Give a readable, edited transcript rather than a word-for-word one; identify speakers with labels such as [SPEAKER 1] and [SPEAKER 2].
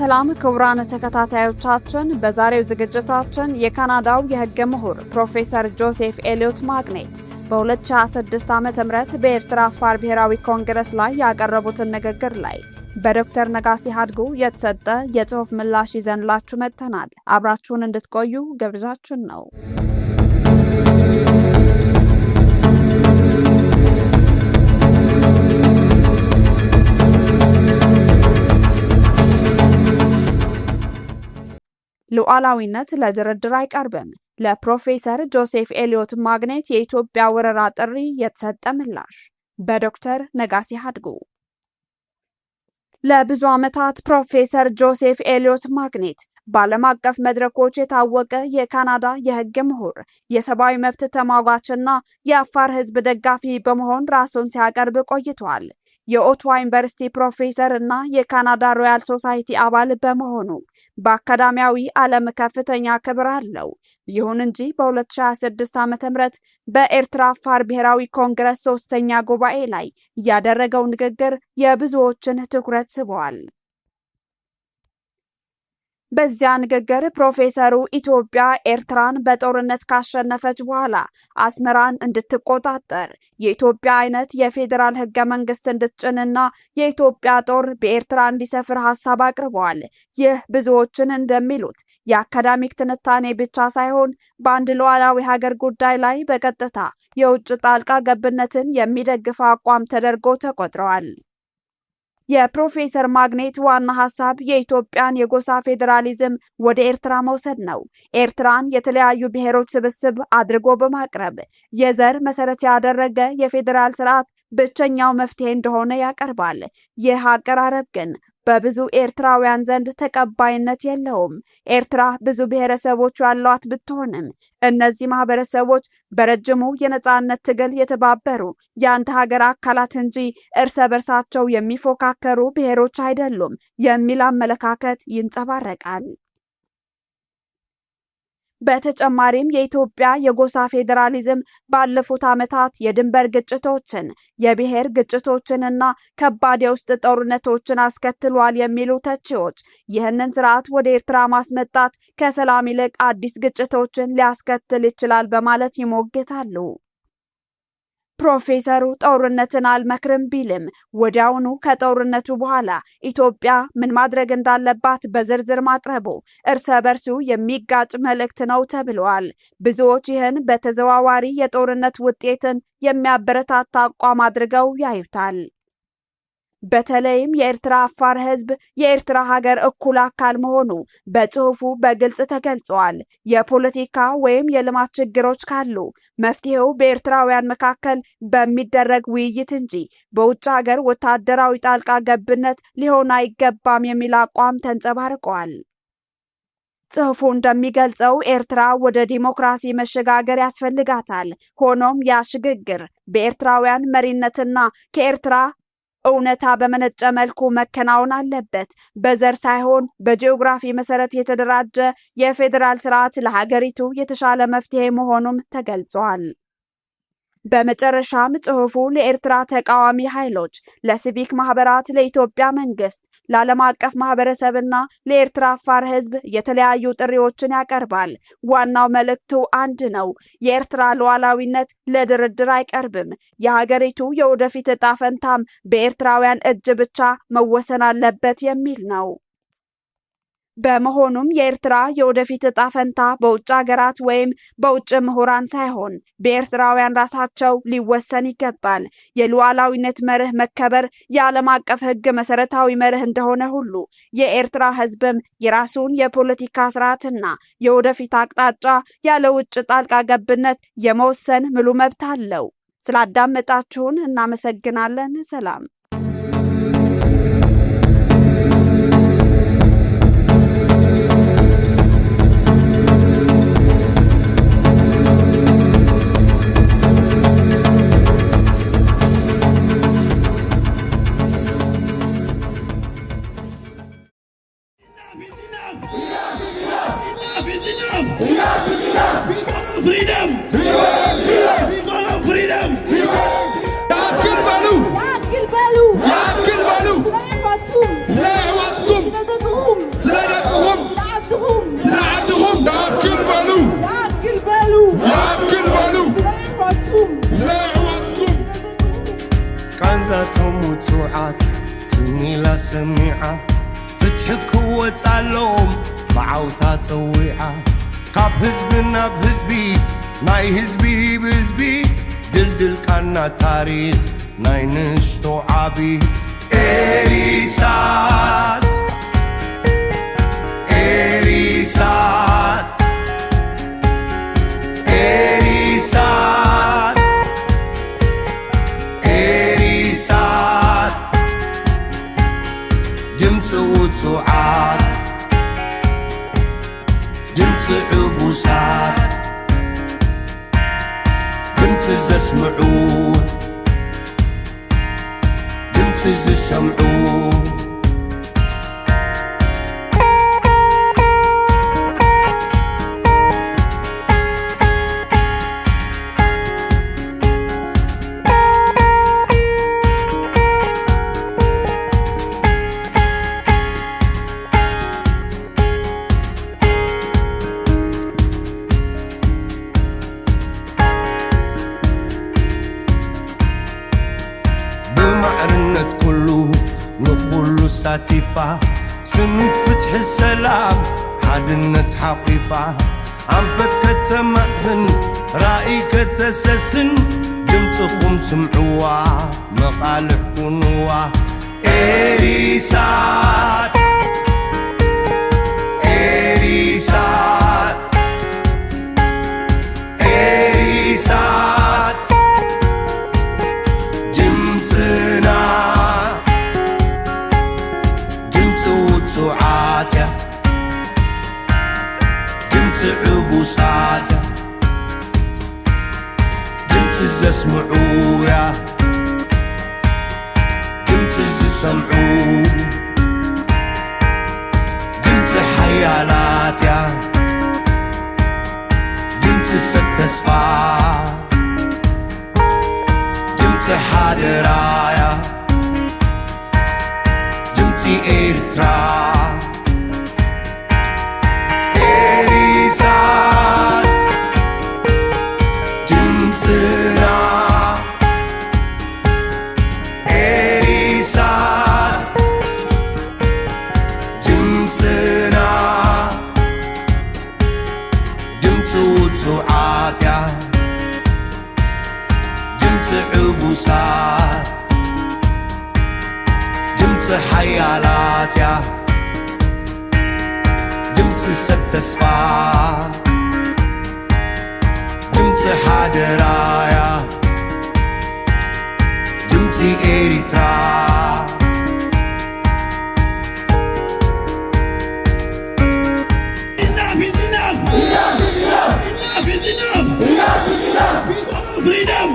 [SPEAKER 1] ሰላም ክቡራን ተከታታዮቻችን፣ በዛሬው ዝግጅታችን የካናዳው የሕግ ምሁር ፕሮፌሰር ጆሴፍ ኤሊዮት ማግኔት በ2026 ዓ.ም በኤርትራ አፋር ብሔራዊ ኮንግረስ ላይ ያቀረቡትን ንግግር ላይ በዶክተር ነጋሲ ሀድጉ የተሰጠ የጽሑፍ ምላሽ ይዘንላችሁ መጥተናል። አብራችሁን እንድትቆዩ ግብዣችን ነው። ሉዓላዊነት ለድርድር አይቀርብም። ለፕሮፌሰር ጆሴፍ ኤሊዮት ማግኔት የኢትዮጵያ ወረራ ጥሪ የተሰጠ ምላሽ በዶክተር ነጋሲ ሀድጉ። ለብዙ ዓመታት ፕሮፌሰር ጆሴፍ ኤሊዮት ማግኔት በዓለም አቀፍ መድረኮች የታወቀ የካናዳ የሕግ ምሁር፣ የሰብአዊ መብት ተሟጋችና የአፋር ሕዝብ ደጋፊ በመሆን ራሱን ሲያቀርብ ቆይቷል። የኦትዋ ዩኒቨርሲቲ ፕሮፌሰር እና የካናዳ ሮያል ሶሳይቲ አባል በመሆኑ በአካዳሚያዊ ዓለም ከፍተኛ ክብር አለው። ይሁን እንጂ በ2026 ዓ.ም በኤርትራ አፋር ብሔራዊ ኮንግረስ 3ኛ ጉባኤ ላይ ያደረገው ንግግር የብዙዎችን ትኩረት ስቧል። በዚያ ንግግር ፕሮፌሰሩ ኢትዮጵያ ኤርትራን በጦርነት ካሸነፈች በኋላ አስመራን እንድትቆጣጠር የኢትዮጵያ አይነት የፌዴራል ሕገ መንግስት እንድትጭንና የኢትዮጵያ ጦር በኤርትራ እንዲሰፍር ሐሳብ አቅርበዋል። ይህ ብዙዎችን እንደሚሉት የአካዳሚክ ትንታኔ ብቻ ሳይሆን በአንድ ሉዓላዊ ሀገር ጉዳይ ላይ በቀጥታ የውጭ ጣልቃ ገብነትን የሚደግፍ አቋም ተደርጎ ተቆጥረዋል። የፕሮፌሰር ማግኔት ዋና ሐሳብ የኢትዮጵያን የጎሳ ፌዴራሊዝም ወደ ኤርትራ መውሰድ ነው። ኤርትራን የተለያዩ ብሔሮች ስብስብ አድርጎ በማቅረብ የዘር መሰረት ያደረገ የፌዴራል ስርዓት ብቸኛው መፍትሄ እንደሆነ ያቀርባል። ይህ አቀራረብ ግን በብዙ ኤርትራውያን ዘንድ ተቀባይነት የለውም። ኤርትራ ብዙ ብሔረሰቦች ያሏት ብትሆንም እነዚህ ማህበረሰቦች በረጅሙ የነጻነት ትግል የተባበሩ የአንድ ሀገር አካላት እንጂ እርስ በርሳቸው የሚፎካከሩ ብሔሮች አይደሉም የሚል አመለካከት ይንጸባረቃል። በተጨማሪም የኢትዮጵያ የጎሳ ፌዴራሊዝም ባለፉት ዓመታት የድንበር ግጭቶችን፣ የብሔር ግጭቶችንና ከባድ የውስጥ ጦርነቶችን አስከትሏል የሚሉ ተቺዎች ይህንን ስርዓት ወደ ኤርትራ ማስመጣት ከሰላም ይልቅ አዲስ ግጭቶችን ሊያስከትል ይችላል በማለት ይሞግታሉ። ፕሮፌሰሩ ጦርነትን አልመክርም ቢልም ወዲያውኑ ከጦርነቱ በኋላ ኢትዮጵያ ምን ማድረግ እንዳለባት በዝርዝር ማቅረቡ እርስ በርሱ የሚጋጭ መልእክት ነው ተብሏል። ብዙዎች ይህን በተዘዋዋሪ የጦርነት ውጤትን የሚያበረታታ አቋም አድርገው ያዩታል። በተለይም የኤርትራ አፋር ሕዝብ የኤርትራ ሀገር እኩል አካል መሆኑ በጽሑፉ በግልጽ ተገልጿል። የፖለቲካ ወይም የልማት ችግሮች ካሉ መፍትሄው በኤርትራውያን መካከል በሚደረግ ውይይት እንጂ በውጭ ሀገር ወታደራዊ ጣልቃ ገብነት ሊሆን አይገባም የሚል አቋም ተንጸባርቋል። ጽሑፉ እንደሚገልጸው ኤርትራ ወደ ዲሞክራሲ መሸጋገር ያስፈልጋታል። ሆኖም ያ ሽግግር በኤርትራውያን መሪነትና ከኤርትራ እውነታ በመነጨ መልኩ መከናወን አለበት። በዘር ሳይሆን በጂኦግራፊ መሰረት የተደራጀ የፌዴራል ስርዓት ለሀገሪቱ የተሻለ መፍትሄ መሆኑም ተገልጿል። በመጨረሻም ጽሑፉ ለኤርትራ ተቃዋሚ ኃይሎች፣ ለሲቪክ ማህበራት፣ ለኢትዮጵያ መንግስት፣ ለዓለም አቀፍ ማህበረሰብና ለኤርትራ አፋር ሕዝብ የተለያዩ ጥሪዎችን ያቀርባል። ዋናው መልእክቱ አንድ ነው። የኤርትራ ሉዓላዊነት ለድርድር አይቀርብም። የሀገሪቱ የወደፊት ዕጣ ፈንታም በኤርትራውያን እጅ ብቻ መወሰን አለበት የሚል ነው። በመሆኑም የኤርትራ የወደፊት ዕጣ ፈንታ በውጭ ሀገራት ወይም በውጭ ምሁራን ሳይሆን በኤርትራውያን ራሳቸው ሊወሰን ይገባል። የሉዓላዊነት መርህ መከበር የዓለም አቀፍ ሕግ መሰረታዊ መርህ እንደሆነ ሁሉ የኤርትራ ሕዝብም የራሱን የፖለቲካ ስርዓትና የወደፊት አቅጣጫ ያለ ውጭ ጣልቃ ገብነት የመወሰን ሙሉ መብት አለው። ስላዳመጣችሁን እናመሰግናለን። ሰላም።
[SPEAKER 2] Freedom! We follow freedom! ውጹዓት ጽኒላ ሰሚዓ ፍትሕ ክወጻሎም ብዓውታ ፀዊዓ ካብ ህዝቢ ናብ ህዝቢ ናይ ህዝቢ ብህዝቢ ድልድልካና ታሪኽ ናይ ንሽቶ ዓቢ ኤሪሳት ኤሪሳት ኤሪሳት ኤሪሳት ድምፂ ውጹዓት ድምፂ ዕቡሳት ድምፂ ዘስምዑ ድምፂ ዝሰምዑ بمعرنة كله نخل ساتفة سنوت فتح السلام حدنة حقيفة عم فتكة مأزن رأي كتسسن جمتكم سمعوا مقالح كنوا إريسات إريسات إريسات جمتنا جمت وتعاتيا جمت عبوساتيا جمت زسمعويا جمت زسمعو جمت حيالاتيا جمت ستسفا جمت حادرايا جمتي إرترا إريسات جمتنا إريسات جمتنا جمت وتعاتيا جمت عبوسات جمت حيالاتيا جمت ستسفا جمت حادرايا جمتي إريترا
[SPEAKER 3] Enough is enough! Enough is enough! Enough is enough! Enough is enough! We want our freedom!